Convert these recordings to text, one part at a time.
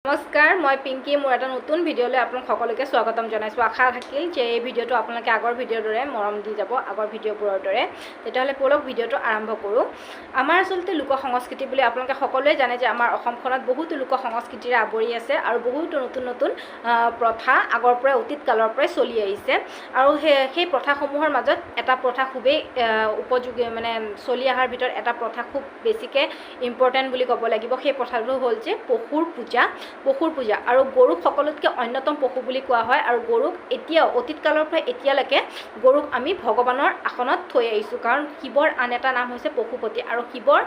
নমস্কাৰ, মই পিংকি। মোৰ এটা নতুন ভিডিঅ'লৈ আপোনাক সকলোকে স্বাগতম জনাইছোঁ। আশা থাকিল যে এই ভিডিঅ'টো আপোনালোকে আগৰ ভিডিঅ'ৰ দৰে মৰম দি যাব, আগৰ ভিডিঅ'বোৰৰ দৰে। তেতিয়াহ'লে ব'লক ভিডিঅ'টো আৰম্ভ কৰোঁ। আমাৰ আচলতে লোক সংস্কৃতি বুলি আপোনালোকে সকলোৱে জানে যে আমাৰ অসমখনত বহুতো লোক সংস্কৃতিৰে আৱৰি আছে আৰু বহুতো নতুন নতুন প্ৰথা আগৰ পৰাই অতীত কালৰ পৰাই চলি আহিছে। আৰু সেই প্ৰথাসমূহৰ মাজত এটা প্ৰথা খুবেই উপযোগী, মানে চলি অহাৰ ভিতৰত এটা প্ৰথা খুব বেছিকৈ ইম্পৰ্টেণ্ট বুলি ক'ব লাগিব। সেই প্ৰথাটো হ'ল যে পশুৰ পূজা আৰু গৰুক সকলোতকৈ অন্যতম পশু বুলি কোৱা হয়। আৰু গৰুক এতিয়াও অতীত কালৰ পৰা এতিয়ালৈকে গৰুক আমি ভগৱানৰ আসনত থৈ আহিছোঁ, কাৰণ শিৱৰ আন এটা নাম হৈছে পশুপতি আৰু শিৱৰ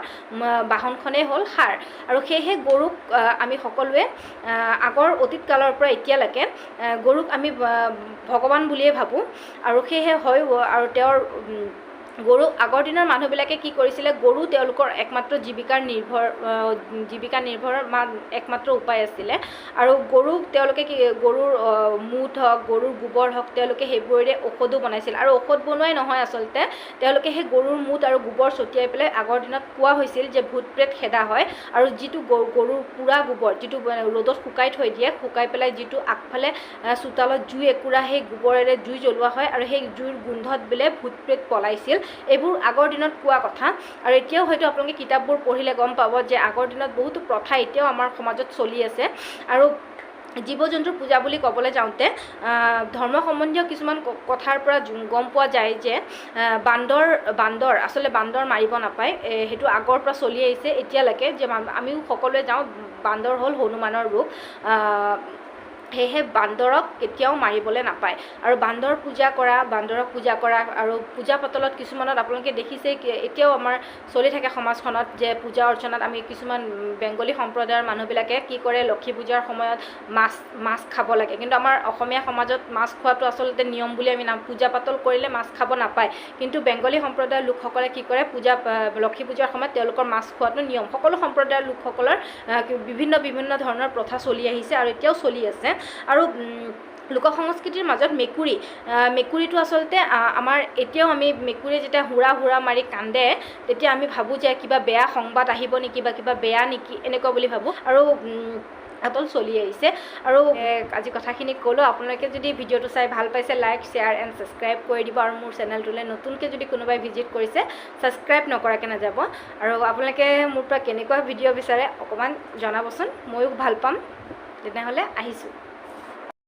বাহনখনেই হ'ল ষাঁড়। আৰু সেয়েহে গৰুক আমি সকলোৱে আগৰ অতীত কালৰ পৰা এতিয়ালৈকে গৰুক আমি ভগৱান বুলিয়ে ভাবোঁ। আৰু সেয়েহে হয়, আৰু তেওঁৰ গৰু আগৰ দিনৰ মানুহবিলাকে কি কৰিছিলে, গৰু তেওঁলোকৰ একমাত্ৰ জীৱিকা নিৰ্ভৰ একমাত্ৰ উপায় আছিলে। আৰু গৰুক তেওঁলোকে গৰুৰ মুঠ হওক, গৰুৰ গোবৰ হওক, তেওঁলোকে সেইবোৰেৰে ঔষধো বনাইছিল। আৰু ঔষধ বনোৱাই নহয়, আচলতে তেওঁলোকে সেই গৰুৰ মুঠ আৰু গোবৰ ছটিয়াই পেলাই আগৰ দিনত কোৱা হৈছিল যে ভূত প্ৰেত খেদা হয়। আৰু যিটো গৰুৰ পুৰা গোবৰ, যিটো ৰ'দত শুকাই থৈ দিয়ে, শুকাই পেলাই যিটো আগফালে চোতালত জুই একুৰা সেই গোবৰেৰে জুই জ্বলোৱা হয় আৰু সেই জুইৰ গোন্ধত বোলে ভূত প্ৰেত পলাইছিল। এইবোৰ আগৰ দিনত কোৱা কথা। আৰু এতিয়াও হয়তো আপোনালোকে কিতাপবোৰ পঢ়িলে গম পাব যে আগৰ দিনত বহুতো প্ৰথা এতিয়াও আমাৰ সমাজত চলি আছে। আৰু জীৱ জন্তুৰ পূজা বুলি ক'বলৈ যাওঁতে ধৰ্ম সম্বন্ধীয় কিছুমান কথাৰ পৰা গম পোৱা যায় যে বান্দৰ আচলতে বান্দৰ মাৰিব নাপায়। সেইটো আগৰ পৰা চলি আহিছে এতিয়ালৈকে, যে আমিও সকলোৱে যাওঁ, বান্দৰ হ'ল হনুমানৰ ৰূপ। সেয়েহে বান্দৰক কেতিয়াও মাৰিবলৈ নাপায়। আৰু বান্দৰক পূজা কৰা আৰু পূজা পাতলত কিছুমানত আপোনালোকে দেখিছে এতিয়াও আমাৰ চলি থাকে সমাজখনত, যে পূজা অৰ্চনাত আমি কিছুমান বেংগলী সম্প্ৰদায়ৰ মানুহবিলাকে কি কৰে, লক্ষী পূজাৰ সময়ত মাছ খাব লাগে। কিন্তু আমাৰ অসমীয়া সমাজত মাছ খোৱাটো আচলতে নিয়ম বুলি আমি পূজা পাতল কৰিলে মাছ খাব নাপায়। কিন্তু বেংগলী সম্প্ৰদায়ৰ লোকসকলে কি কৰে, লক্ষী পূজাৰ সময়ত তেওঁলোকৰ মাছ খোৱাটো নিয়ম। সকলো সম্প্ৰদায়ৰ লোকসকলৰ বিভিন্ন ধৰণৰ প্ৰথা চলি আহিছে আৰু এতিয়াও চলি আছে। আৰু লোক সংস্কৃতিৰ মাজত মেকুৰীটো আচলতে আমাৰ এতিয়াও আমি মেকুৰীয়ে যেতিয়া হুৰা মাৰি কান্দে, তেতিয়া আমি ভাবোঁ যে কিবা বেয়া সংবাদ আহিব নেকি বা কিবা বেয়া নেকি, এনেকুৱা বুলি ভাবোঁ। আৰু আতল চলি আহিছে। আৰু আজি কথাখিনি ক'লোঁ। আপোনালোকে যদি ভিডিঅ'টো চাই ভাল পাইছে, লাইক, শ্বেয়াৰ এণ্ড ছাবস্ক্ৰাইব কৰি দিব। আৰু মোৰ চেনেলটোলৈ নতুনকৈ যদি কোনোবাই ভিজিট কৰিছে, ছাবস্ক্ৰাইব নকৰাকৈ নাযাব। আৰু আপোনালোকে মোৰ পৰা কেনেকুৱা ভিডিঅ' বিচাৰে অকণমান জনাবচোন, ময়ো ভাল পাম। তেনেহ'লে আহিছোঁ।